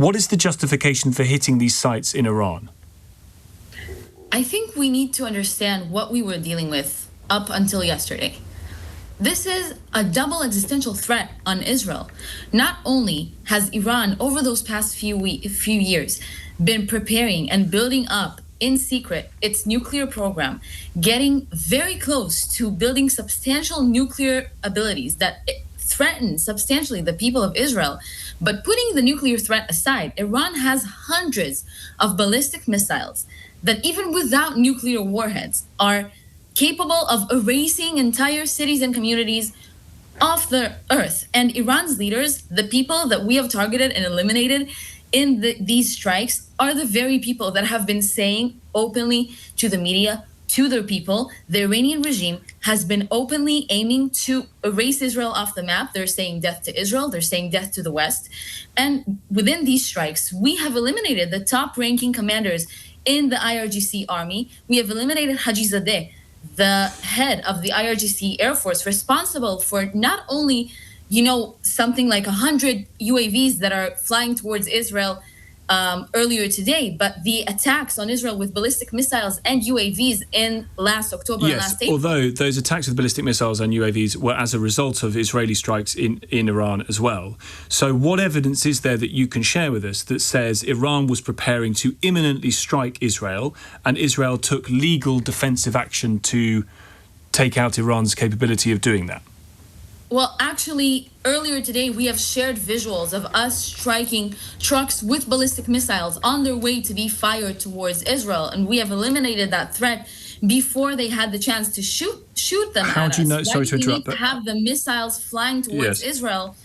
What is the justification for hitting these sites in Iran? I think we need to understand what we were dealing with up until yesterday. This is a double existential threat on Israel. Not only has Iran, over those past few years, been preparing and building up in secret its nuclear program, getting very close to building substantial nuclear abilities that threaten substantially the people of Israel. But putting the nuclear threat aside, Iran has hundreds of ballistic missiles that, even without nuclear warheads, are capable of erasing entire cities and communities off the earth. And Iran's leaders, the people that we have targeted and eliminated in these strikes, are the very people that have been saying openly to the media, to their people, the Iranian regime has been openly aiming to erase Israel off the map. They're saying death to Israel. They're saying death to the West. And within these strikes, we have eliminated the top-ranking commanders in the IRGC army. We have eliminated Hajizadeh, the head of the IRGC Air Force, responsible for not only, something like 100 UAVs that are flying towards Israel earlier today, but the attacks on Israel with ballistic missiles and UAVs in last October and last April. Although those attacks with ballistic missiles and UAVs were as a result of Israeli strikes in Iran as well. So what evidence is there that you can share with us that says Iran was preparing to imminently strike Israel and Israel took legal defensive action to take out Iran's capability of doing that? Well, actually, earlier today, we have shared visuals of us striking trucks with ballistic missiles on their way to be fired towards Israel. And we have eliminated that threat before they had the chance to shoot them How at do you us. know? Sorry to interrupt. We need to have the missiles flying towards Israel.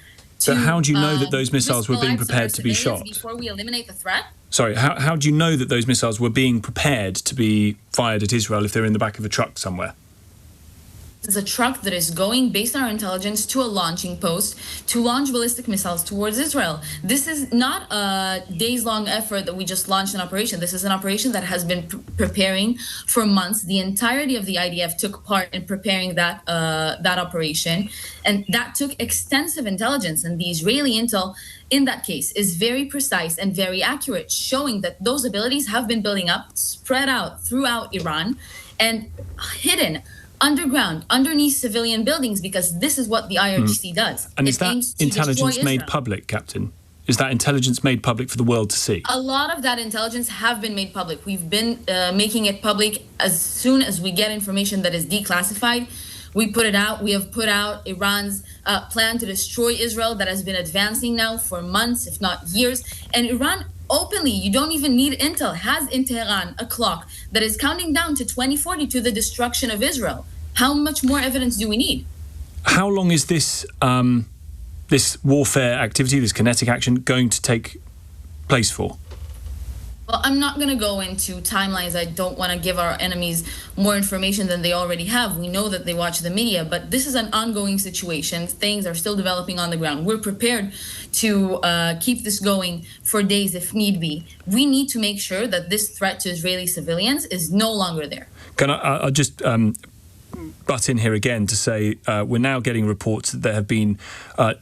But how do you know that those missiles were being prepared to be shot? Before we eliminate the threat? Sorry, how do you know that those missiles were being prepared to be fired at Israel if they're in the back of a truck somewhere? Is a truck that is going, based on our intelligence, to a launching post to launch ballistic missiles towards Israel. This is not a days-long effort that we just launched an operation. This is an operation that has been preparing for months. The entirety of the IDF took part in preparing that operation, and that took extensive intelligence. And the Israeli intel, in that case, is very precise and very accurate, showing that those abilities have been building up, spread out throughout Iran, and hidden underground, underneath civilian buildings, because this is what the IRGC does. And is that intelligence made public, Captain? Is that intelligence made public for the world to see? A lot of that intelligence have been made public. We've been making it public as soon as we get information that is declassified. We put it out. We have put out Iran's plan to destroy Israel that has been advancing now for months, if not years. And Iran openly, you don't even need intel, has in Tehran a clock that is counting down to 2040 to the destruction of Israel. How much more evidence do we need? How long is this this warfare activity, this kinetic action, going to take place for? Well, I'm not going to go into timelines. I don't want to give our enemies more information than they already have. We know that they watch the media, but this is an ongoing situation. Things are still developing on the ground. We're prepared to keep this going for days if need be. We need to make sure that this threat to Israeli civilians is no longer there. Can I'll just butt in here again to say we're now getting reports that there have been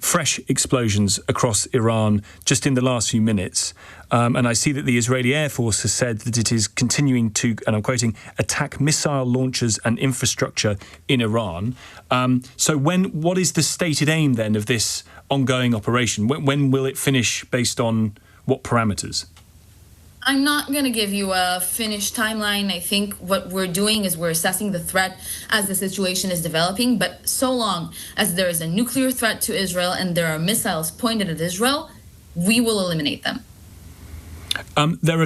fresh explosions across Iran just in the last few minutes. And I see that the Israeli Air Force has said that it is continuing to, and I'm quoting, attack missile launchers and infrastructure in Iran. So what is the stated aim then of this ongoing operation? When will it finish, based on what parameters? I'm not going to give you a finished timeline. I think what we're doing is we're assessing the threat as the situation is developing. But so long as there is a nuclear threat to Israel and there are missiles pointed at Israel, we will eliminate them. There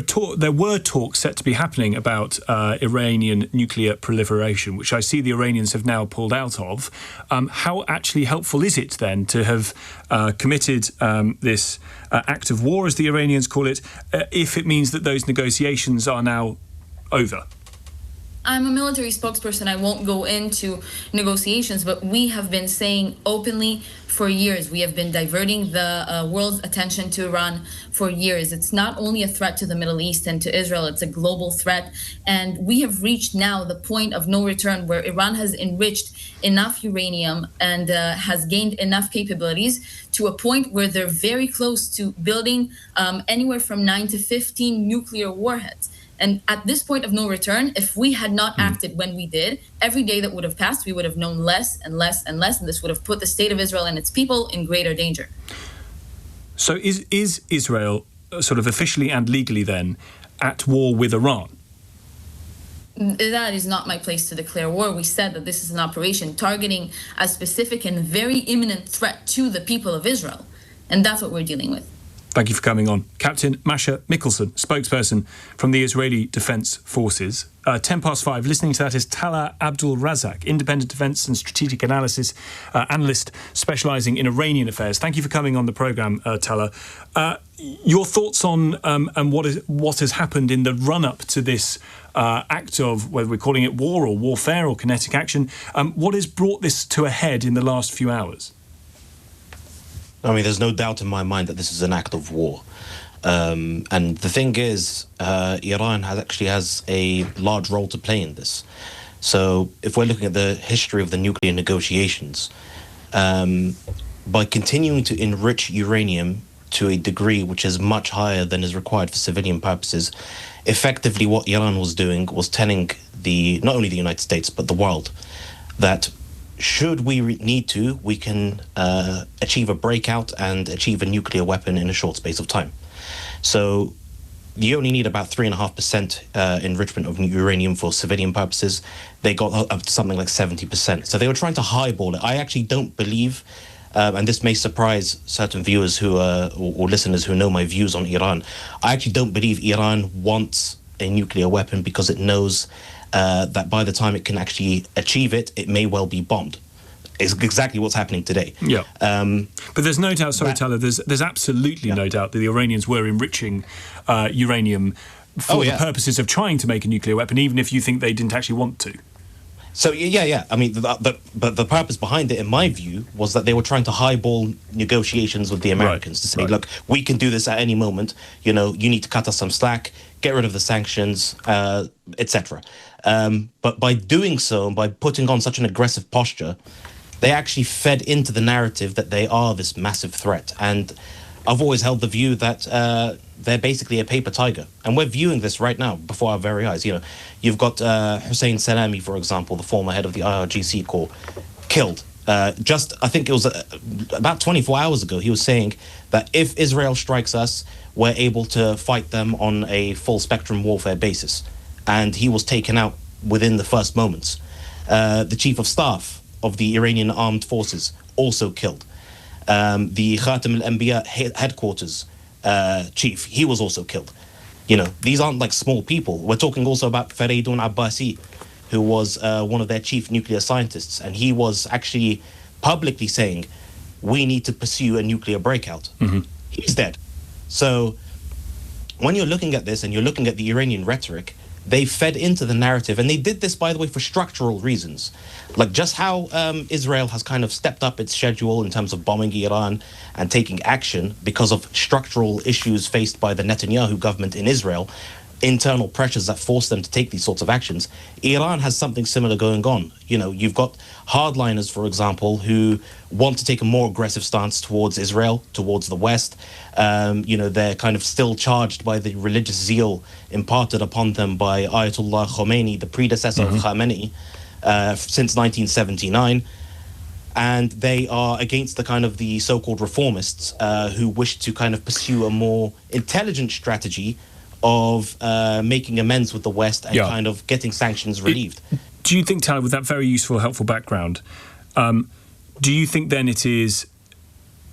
were talks set to be happening about Iranian nuclear proliferation, which I see the Iranians have now pulled out of. How actually helpful is it then to have committed this act of war, as the Iranians call it, if it means that those negotiations are now over? I'm a military spokesperson. I won't go into negotiations, but we have been saying openly for years. We have been diverting the world's attention to Iran for years. It's not only a threat to the Middle East and to Israel, it's a global threat. And we have reached now the point of no return where Iran has enriched enough uranium and has gained enough capabilities to a point where they're very close to building anywhere from 9 to 15 nuclear warheads. And at this point of no return, if we had not acted when we did, every day that would have passed, we would have known less and less and less, and this would have put the state of Israel and its people in greater danger. So is Israel sort of officially and legally then at war with Iran? That is not my place to declare war. We said that this is an operation targeting a specific and very imminent threat to the people of Israel. And that's what we're dealing with. Thank you for coming on. Captain Masha Michaelson, spokesperson from the Israeli Defence Forces. 5:10, listening to that is Tallha Abdulrazaq, independent defence and strategic analysis analyst specialising in Iranian affairs. Thank you for coming on the programme, Tallha. Your thoughts on and what has happened in the run-up to this act of, whether we're calling it war or warfare or kinetic action, what has brought this to a head in the last few hours? I mean, there's no doubt in my mind that this is an act of war. And the thing is, Iran has a large role to play in this. So if we're looking at the history of the nuclear negotiations, by continuing to enrich uranium to a degree which is much higher than is required for civilian purposes, effectively what Iran was doing was telling not only the United States, but the world, that should we need to, we can achieve a breakout and achieve a nuclear weapon in a short space of time. So you only need about 3.5% enrichment of uranium for civilian purposes. They got up to something like 70%. So they were trying to highball it. I actually don't believe, and this may surprise certain viewers who or listeners who know my views on Iran, I actually don't believe Iran wants a nuclear weapon because it knows that by the time it can actually achieve it, it may well be bombed. It's exactly what's happening today. Yeah. But there's no doubt, Tallha, there's absolutely no doubt that the Iranians were enriching uranium for the purposes of trying to make a nuclear weapon, even if you think they didn't actually want to. So, yeah. I mean, but the purpose behind it, in my view, was that they were trying to highball negotiations with the Americans to say, look, we can do this at any moment. You know, you need to cut us some slack, get rid of the sanctions, etc. But by doing so, by putting on such an aggressive posture, they actually fed into the narrative that they are this massive threat. And I've always held the view that they're basically a paper tiger. And we're viewing this right now before our very eyes. You know, you've got Hussein Salami, for example, the former head of the IRGC Corps, killed. I think it was about 24 hours ago, he was saying that if Israel strikes us, we're able to fight them on a full spectrum warfare basis. And he was taken out within the first moments. The chief of staff of the Iranian armed forces also killed. The Khatam al-Anbiya headquarters chief, he was also killed. You know, these aren't like small people. We're talking also about Fareydun Abbasi, who was one of their chief nuclear scientists, and he was actually publicly saying, we need to pursue a nuclear breakout. Mm-hmm. He's dead. So when you're looking at this and you're looking at the Iranian rhetoric, they fed into the narrative, and they did this, by the way, for structural reasons. Like just how Israel has kind of stepped up its schedule in terms of bombing Iran and taking action because of structural issues faced by the Netanyahu government in Israel, internal pressures that force them to take these sorts of actions. Iran has something similar going on. You know, you've got hardliners, for example, who want to take a more aggressive stance towards Israel, towards the West. You know, they're kind of still charged by the religious zeal imparted upon them by Ayatollah Khomeini, the predecessor of Khamenei, since 1979. And they are against the kind of the so-called reformists who wish to kind of pursue a more intelligent strategy of making amends with the West and kind of getting sanctions relieved. Do you think, Tallha, with that very useful, helpful background, do you think then it is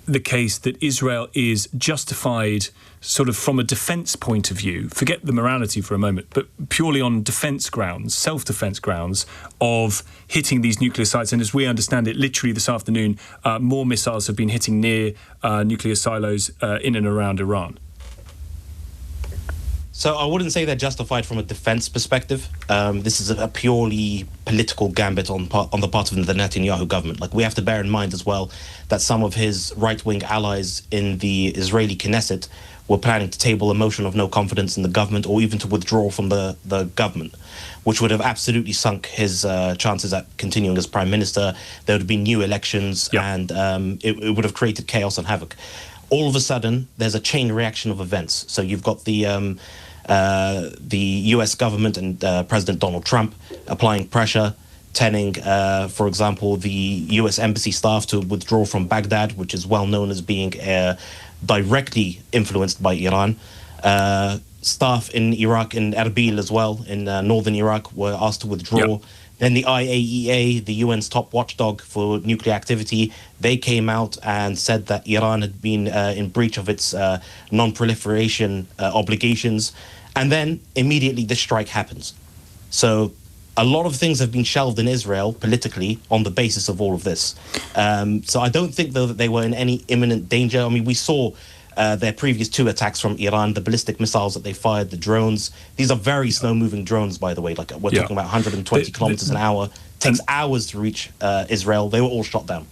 the case that Israel is justified sort of from a defence point of view, forget the morality for a moment, but purely on defence grounds, self-defence grounds of hitting these nuclear sites? And as we understand it, literally this afternoon, more missiles have been hitting near nuclear silos in and around Iran. So I wouldn't say they're justified from a defense perspective. This is a purely political gambit on the part of the Netanyahu government. Like, we have to bear in mind as well that some of his right-wing allies in the Israeli Knesset were planning to table a motion of no confidence in the government, or even to withdraw from the government, which would have absolutely sunk his chances at continuing as prime minister. There would have been new elections, and it would have created chaos and havoc. All of a sudden, there's a chain reaction of events. So you've got the U.S. government and President Donald Trump applying pressure, telling, for example, the U.S. embassy staff to withdraw from Baghdad, which is well known as being directly influenced by Iran. Staff in Iraq, in Erbil as well, in northern Iraq, were asked to withdraw. Yep. Then the IAEA, the UN's top watchdog for nuclear activity, they came out and said that Iran had been in breach of its non-proliferation obligations. And then immediately this strike happens. So a lot of things have been shelved in Israel politically on the basis of all of this. So I don't think, though, that they were in any imminent danger. I mean, we saw their previous 2 attacks from Iran, the ballistic missiles that they fired, the drones. These are very slow-moving drones, by the way. Like, we're talking about 120 kilometers an hour. It takes hours to reach Israel. They were all shot down.